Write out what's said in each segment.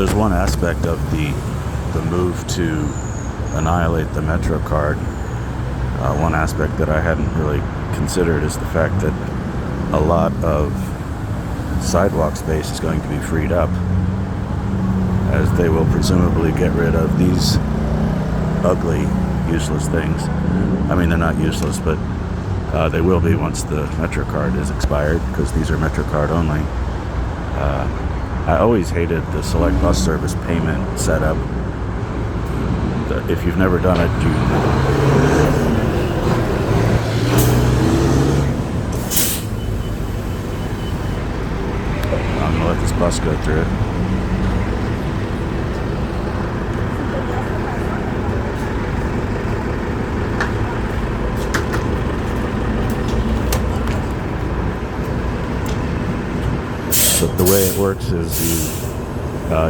there's one aspect of the move to annihilate the MetroCard. One aspect that I hadn't really considered is the fact that a lot of sidewalk space is going to be freed up, as they will presumably get rid of these ugly, useless things. I mean, they're not useless, but they will be once the MetroCard is expired, because these are MetroCard only. I always hated the select bus service payment setup. If you've never done it, I'm gonna let this bus go through it. But the way it works is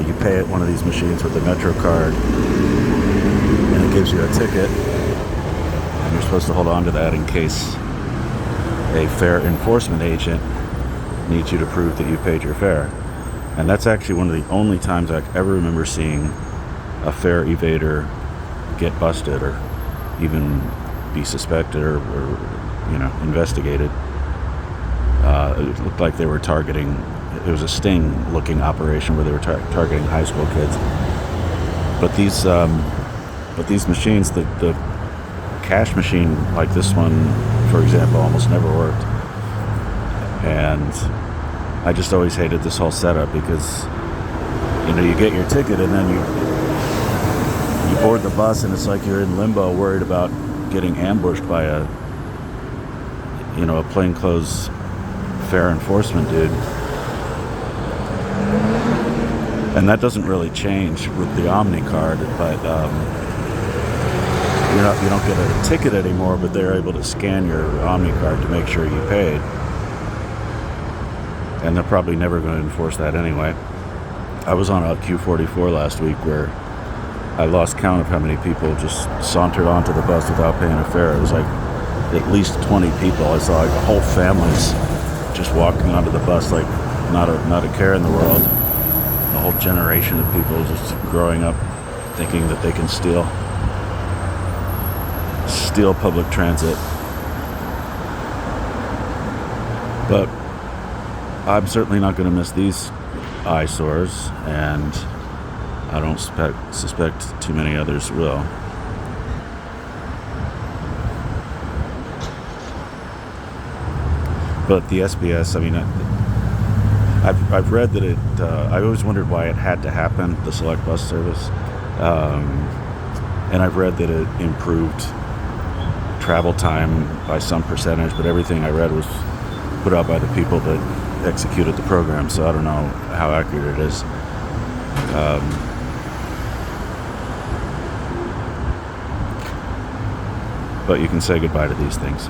you pay at one of these machines with the MetroCard, and it gives you a ticket, and you're supposed to hold on to that in case a fare enforcement agent needs you to prove that you paid your fare. And that's actually one of the only times I ever remember seeing a fare evader get busted or even be suspected or investigated. It looked like they were targeting. It was a sting-looking operation where they were targeting high school kids. But these machines, the cash machine like this one, for example, almost never worked. And I just always hated this whole setup, because you get your ticket and then you board the bus, and it's like you're in limbo, worried about getting ambushed by a plainclothes fare enforcement dude. And that doesn't really change with the OMNY card, but you don't get a ticket anymore, but they're able to scan your OMNY card to make sure you paid. And they're probably never going to enforce that anyway. I was on a Q44 last week where I lost count of how many people just sauntered onto the bus without paying a fare. It was like at least 20 people. I saw like whole families just walking onto the bus like not a care in the world. A whole generation of people just growing up thinking that they can steal public transit. But I'm certainly not going to miss these eyesores, and I don't suspect too many others will. But the SBS, I mean, I've read that I always wondered why it had to happen, the select bus service, and I've read that it improved travel time by some percentage, but everything I read was put out by the people that executed the program, so I don't know how accurate it is. But you can say goodbye to these things.